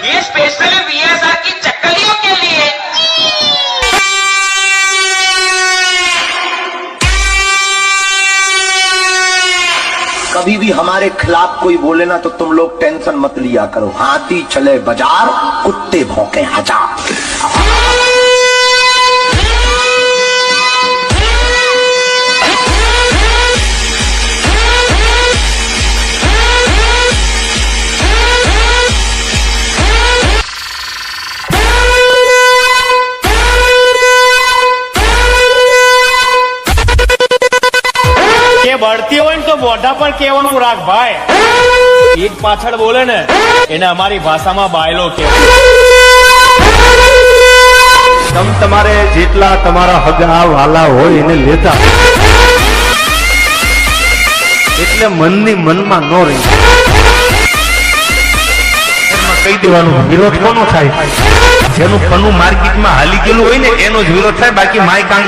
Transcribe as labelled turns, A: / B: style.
A: ये specially VSR की चक्कलियों के लिए।
B: कभी भी हमारे खिलाफ कोई बोले ना तो तुम लोग टेंशन मत लिया करो। हाथी चले बाजार, कुत्ते भौंके हजार।
C: बढ़ती हो तो मोઢા पर કેવાનું રાખ ભાઈ એક પાછળ બોલે ને એને અમારી ભાષામાં બાયલો કહેવાય
D: તમ તમારે જેટલા તમારા હગા વાલા હોય એને લેતા એટલે મનની મનમાં ન રહી કહી દેવાનું વિરોધ કોનો થાય જેનું પનું માર્કેટમાં હાલી ગયેલું હોય ને એનો જ વિરોધ થાય બાકી માય કાંગ